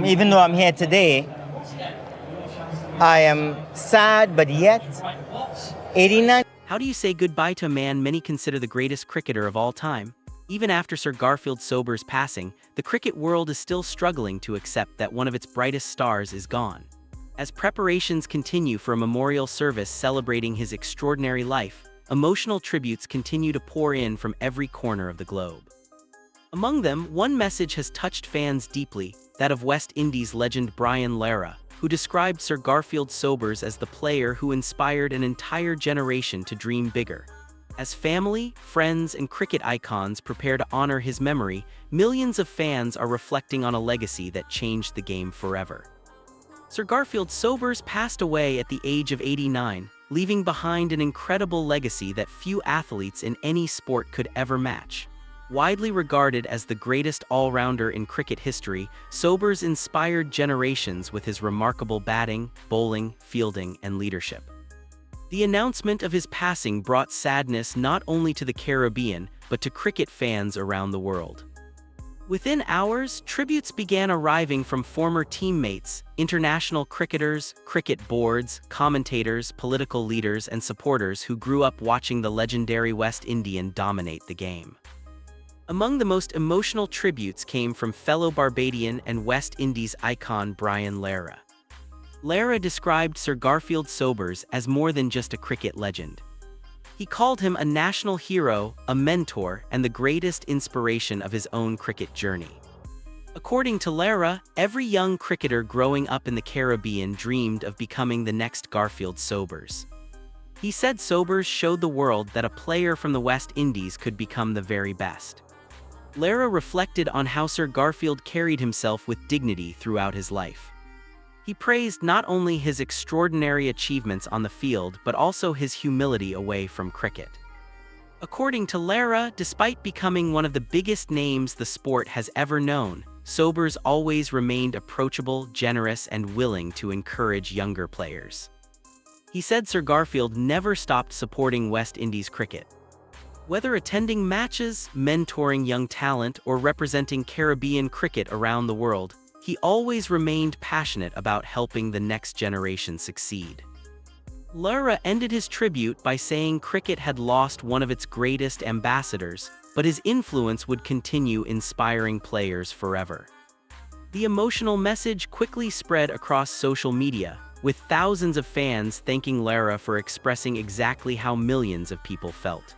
Even though I'm here today, I am sad, but yet 89. How do you say goodbye to a man many consider the greatest cricketer of all time? Even after Sir Garfield Sobers' passing, the cricket world is still struggling to accept that one of its brightest stars is gone. As preparations continue for a memorial service celebrating his extraordinary life, emotional tributes continue to pour in from every corner of the globe. Among them, one message has touched fans deeply, that of West Indies legend Brian Lara, who described Sir Garfield Sobers as the player who inspired an entire generation to dream bigger. As family, friends, and cricket icons prepare to honor his memory, millions of fans are reflecting on a legacy that changed the game forever. Sir Garfield Sobers passed away at the age of 89, leaving behind an incredible legacy that few athletes in any sport could ever match. Widely regarded as the greatest all-rounder in cricket history, Sobers inspired generations with his remarkable batting, bowling, fielding, and leadership. The announcement of his passing brought sadness not only to the Caribbean, but to cricket fans around the world. Within hours, tributes began arriving from former teammates, international cricketers, cricket boards, commentators, political leaders, and supporters who grew up watching the legendary West Indian dominate the game. Among the most emotional tributes came from fellow Barbadian and West Indies icon Brian Lara. Lara described Sir Garfield Sobers as more than just a cricket legend. He called him a national hero, a mentor, and the greatest inspiration of his own cricket journey. According to Lara, every young cricketer growing up in the Caribbean dreamed of becoming the next Garfield Sobers. He said Sobers showed the world that a player from the West Indies could become the very best. Lara reflected on how Sir Garfield carried himself with dignity throughout his life. He praised not only his extraordinary achievements on the field but also his humility away from cricket. According to Lara, despite becoming one of the biggest names the sport has ever known, Sobers always remained approachable, generous, and willing to encourage younger players. He said Sir Garfield never stopped supporting West Indies cricket. Whether attending matches, mentoring young talent, or representing Caribbean cricket around the world, he always remained passionate about helping the next generation succeed. Lara ended his tribute by saying cricket had lost one of its greatest ambassadors, but his influence would continue inspiring players forever. The emotional message quickly spread across social media, with thousands of fans thanking Lara for expressing exactly how millions of people felt.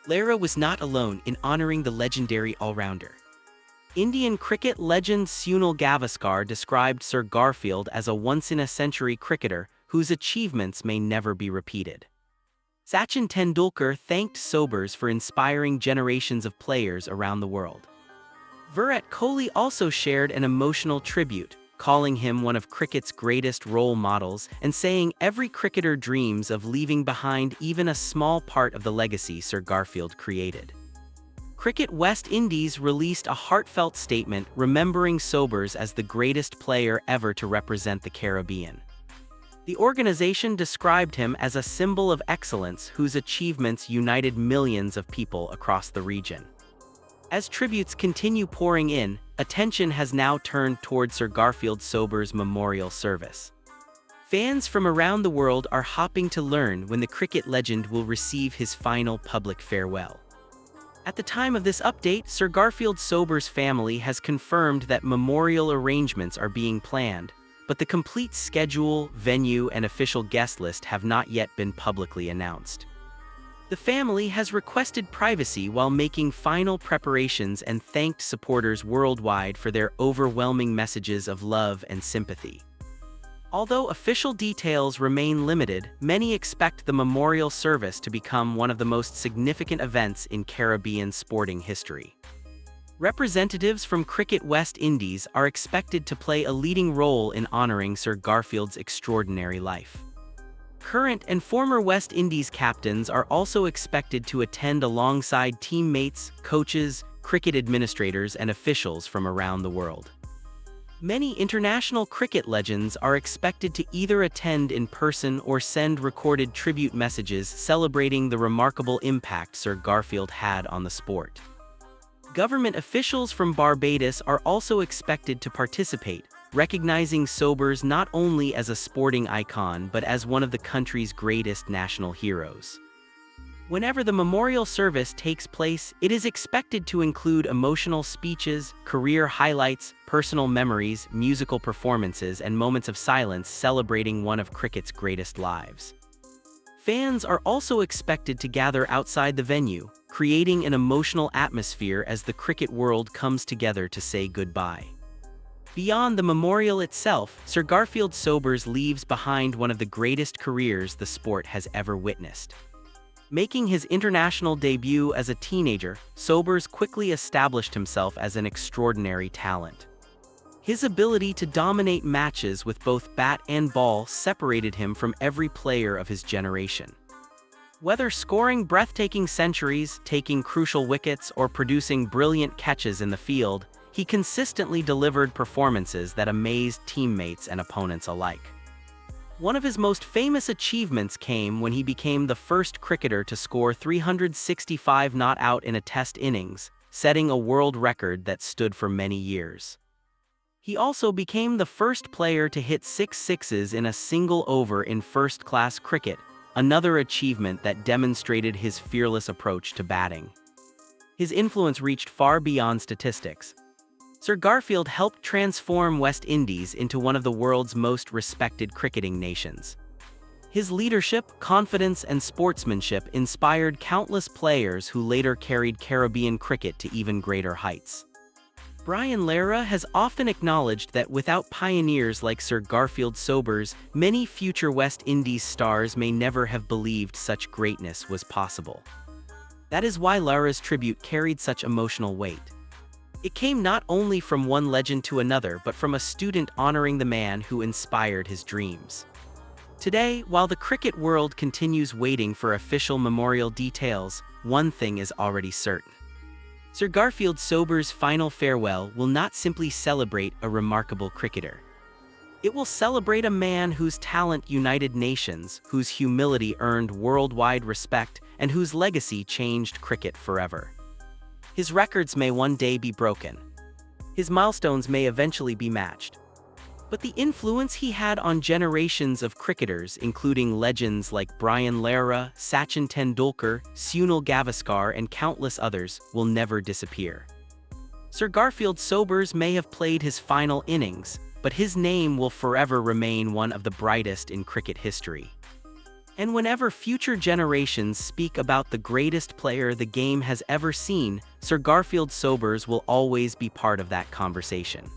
Lara was not alone in honoring the legendary all-rounder. Indian cricket legend Sunil Gavaskar described Sir Garfield as a once-in-a-century cricketer whose achievements may never be repeated. Sachin Tendulkar thanked Sobers for inspiring generations of players around the world. Virat Kohli also shared an emotional tribute, calling him one of cricket's greatest role models and saying every cricketer dreams of leaving behind even a small part of the legacy Sir Garfield created. Cricket West Indies released a heartfelt statement remembering Sobers as the greatest player ever to represent the Caribbean. The organization described him as a symbol of excellence whose achievements united millions of people across the region. As tributes continue pouring in, attention has now turned toward Sir Garfield Sobers' memorial service. Fans from around the world are hoping to learn when the cricket legend will receive his final public farewell. At the time of this update, Sir Garfield Sobers' family has confirmed that memorial arrangements are being planned, but the complete schedule, venue, and official guest list have not yet been publicly announced. The family has requested privacy while making final preparations and thanked supporters worldwide for their overwhelming messages of love and sympathy. Although official details remain limited, many expect the memorial service to become one of the most significant events in Caribbean sporting history. Representatives from Cricket West Indies are expected to play a leading role in honoring Sir Garfield's extraordinary life. Current and former West Indies captains are also expected to attend alongside teammates, coaches, cricket administrators, and officials from around the world. Many international cricket legends are expected to either attend in person or send recorded tribute messages celebrating the remarkable impact Sir Garfield had on the sport. Government officials from Barbados are also expected to participate, recognizing Sobers not only as a sporting icon but as one of the country's greatest national heroes. Whenever the memorial service takes place, it is expected to include emotional speeches, career highlights, personal memories, musical performances, and moments of silence celebrating one of cricket's greatest lives. Fans are also expected to gather outside the venue, creating an emotional atmosphere as the cricket world comes together to say goodbye. Beyond the memorial itself, Sir Garfield Sobers leaves behind one of the greatest careers the sport has ever witnessed. Making his international debut as a teenager, Sobers quickly established himself as an extraordinary talent. His ability to dominate matches with both bat and ball separated him from every player of his generation. Whether scoring breathtaking centuries, taking crucial wickets, or producing brilliant catches in the field, he consistently delivered performances that amazed teammates and opponents alike. One of his most famous achievements came when he became the first cricketer to score 365 not out in a test innings, setting a world record that stood for many years. He also became the first player to hit 6 sixes in a single over in first-class cricket, another achievement that demonstrated his fearless approach to batting. His influence reached far beyond statistics. Sir Garfield helped transform West Indies into one of the world's most respected cricketing nations. His leadership, confidence, and sportsmanship inspired countless players who later carried Caribbean cricket to even greater heights. Brian Lara has often acknowledged that without pioneers like Sir Garfield Sobers, many future West Indies stars may never have believed such greatness was possible. That is why Lara's tribute carried such emotional weight. It came not only from one legend to another, but from a student honoring the man who inspired his dreams. Today, while the cricket world continues waiting for official memorial details, one thing is already certain. Sir Garfield Sobers' final farewell will not simply celebrate a remarkable cricketer. It will celebrate a man whose talent united nations, whose humility earned worldwide respect, and whose legacy changed cricket forever. His records may one day be broken. His milestones may eventually be matched. But the influence he had on generations of cricketers, including legends like Brian Lara, Sachin Tendulkar, Sunil Gavaskar, and countless others, will never disappear. Sir Garfield Sobers may have played his final innings, but his name will forever remain one of the brightest in cricket history. And whenever future generations speak about the greatest player the game has ever seen, Sir Garfield Sobers will always be part of that conversation.